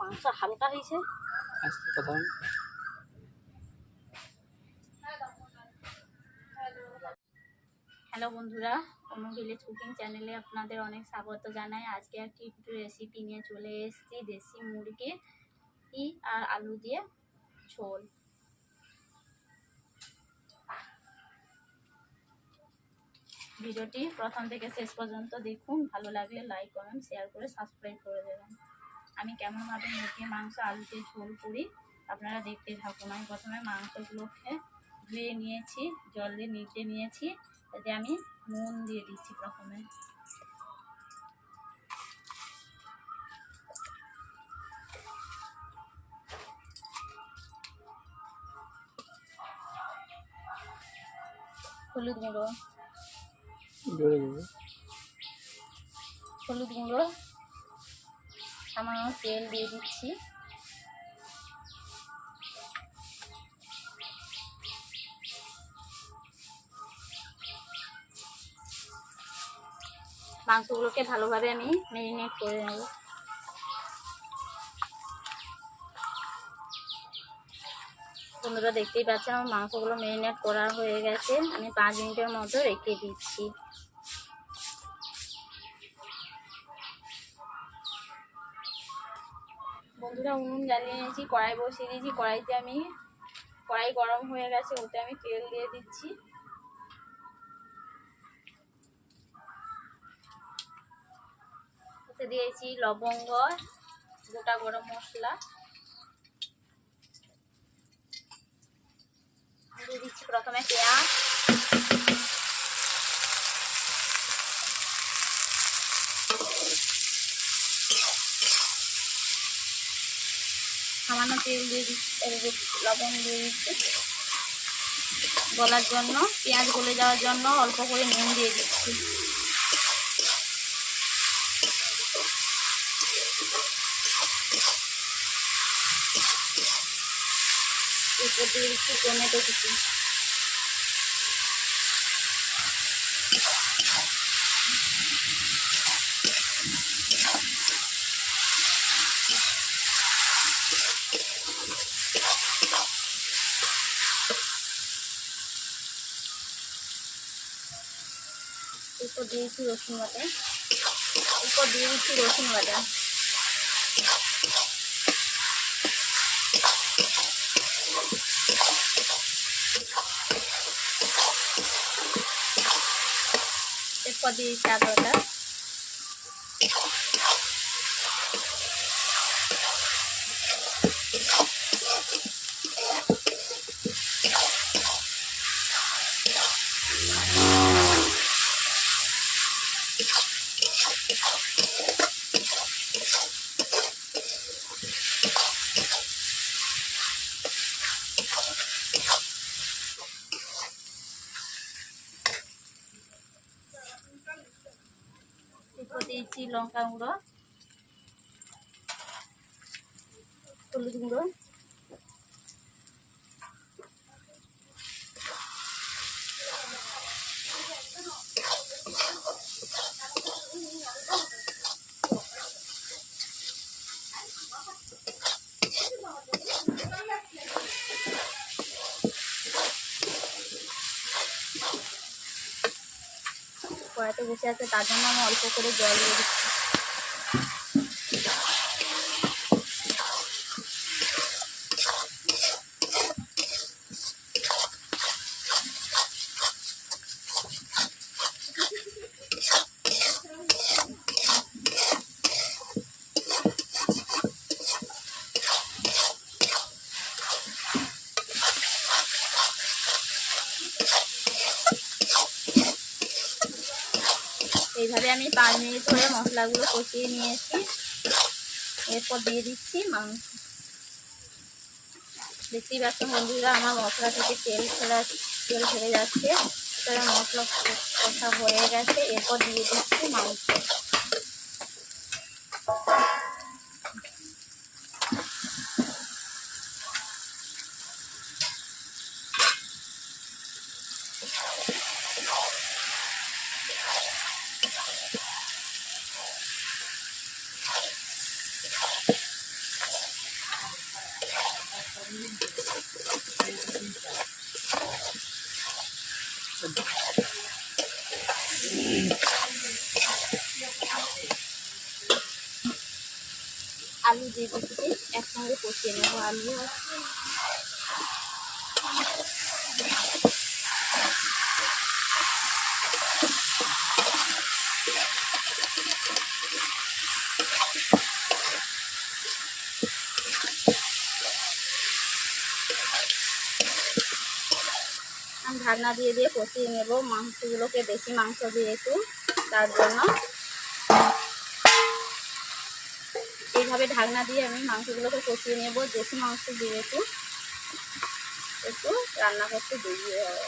মাংস হালকা হয়েছে। হ্যালো বন্ধুরা, অনু ভিলেজ কুকিং চ্যানেলে আপনাদের অনেক স্বাগত জানাই। আজকে একটি রেসিপি নিয়ে চলে এসেছি, দেশি মুরগি আর আলু দিয়ে ঝোল। ভিডিওটি প্রথম থেকে শেষ পর্যন্ত দেখুন, ভালো লাগলে লাইক কমেন্ট শেয়ার করে সাবস্ক্রাইব করে দেবেন। আমি কেমনভাবে মুরগি মাংস আলু দিয়ে ঝোল করি আপনারা দেখতে থাকুন। আমি প্রথমে মাংসগুলোকে ধুয়ে নিয়েছি, জল দিয়ে নিতে নিয়েছি। এতে আমি নুন দিয়ে দিচ্ছি, প্রথমে হলুদ গুঁড়ো, সামান্য তেল দিয়ে দিচ্ছি। মাংসগুলোকে ভালোভাবে আমি ম্যারিনেট করে নেব। বন্ধুরা দেখতেই পাচ্ছেন আমার মাংসগুলো ম্যারিনেট করা হয়ে গেছে। আমি 5 মিনিটের মতো রেখে দিচ্ছি। বন্ধুরা উনুন জ্বালিয়ে নিয়েছি, কড়াই বসিয়ে দিয়েছি। কড়াই গরম হয়ে গেছে, ওতে আমি তেল দিয়ে দিচ্ছি। ওতে দিয়েছি লবঙ্গ, গোটা গরম মশলা দিয়ে দিচ্ছি। প্রথমে পেঁয়াজ, সামান্য তেল দিয়ে দিচ্ছি, লবণ দিয়ে দিচ্ছি গলার জন্য। পেঁয়াজ গলে যাওয়ার জন্য অল্প করে নুন দিয়ে দিচ্ছি। এরপর দিয়ে দিচ্ছি টমেটো কুচি। এরপর দিয়ে দিচ্ছি রসুন বাটা। এরপর দিয়ে দিচ্ছি আদা বাটা। এরপর দিয়েছি লঙ্কা গুঁড়ো, হলুদ গুঁড়ো, কড়াইতে বসে আছে তার জন্য আমি অল্প করে জল দিয়ে দিচ্ছি। এইভাবে আমি 5 মিনিট ধরে মশলাগুলো কষিয়ে নিয়েছি। এরপর দিয়ে দিচ্ছি মাংস। দেখতেই পাচ্ছেন বন্ধুরা আমার মশলা থেকে তেল ছেড়ে যাচ্ছে। মশলা কষা হয়ে গেছে। এরপর দিয়ে দিচ্ছি মাংস। আলু দিয়ে দিচ্ছি, একসঙ্গে কষিয়ে নেব আলু। আমি ঢাকনা দিয়ে দিয়ে কষিয়ে নেব মাংসগুলোকে, বেশি মাংস দিয়েছি তার জন্য। এইভাবে ঢাকনা দিয়ে আমি মাংসগুলোকে কষিয়ে নেব, দেশি মাংস দিয়েছি, একটু রান্না করতে দেরি হবে।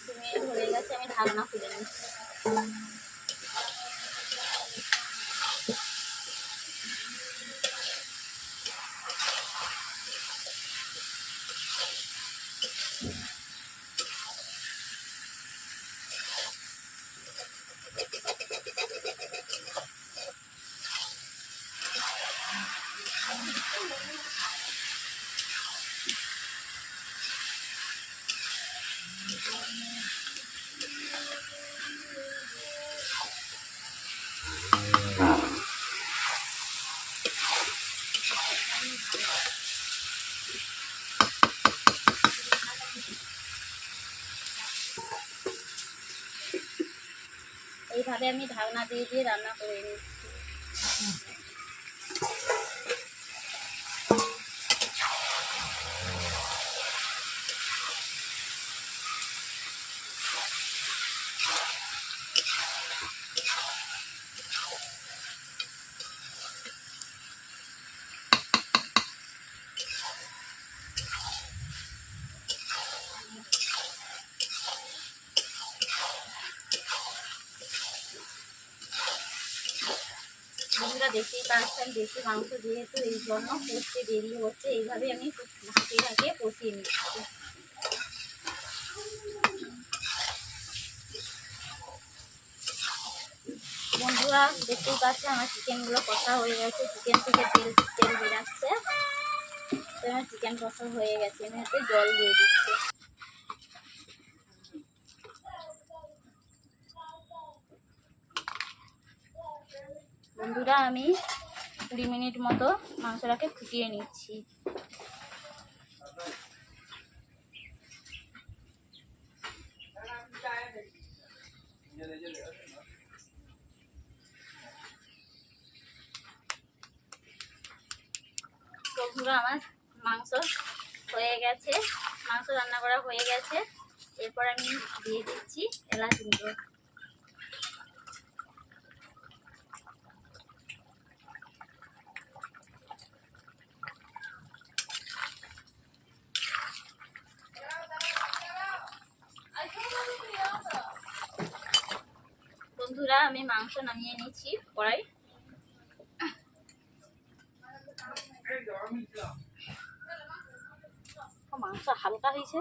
2 মিনিট হয়ে গেছে, আমি ঢাকনা খুলে নিচ্ছি। এইভাবে আমি ঢাকনা দিয়ে দিয়ে রান্না করে নিচ্ছি। বন্ধুরা দেখতেই পাচ্ছেন দেশি মাংস যেহেতু এই জন্য কষতে দেরি হচ্ছে। এইভাবে আমি ঢাকিয়ে ঢাকিয়ে কষিয়ে নিচ্ছি। বন্ধুরা দেখতেই পাচ্ছেন আমার চিকেনগুলো কষা হয়ে গেছে, চিকেন থেকে তেল বেরাচ্ছে, তো আমার চিকেন কষা হয়ে গেছে। আমি হাতে জল দিয়ে দিচ্ছি। বন্ধুরা আমি 20 মিনিট মতো মাংসটাকে ফুটিয়ে নিচ্ছি। বন্ধুরা আমার মাংস হয়ে গেছে, মাংস রান্না করা হয়ে গেছে। এরপর আমি দিয়ে দিচ্ছি এলাচ গুঁড়ো। বন্ধুরা আমি মাংস নামিয়ে নিচ্ছি কড়াই। মাংস হালকা হয়েছে।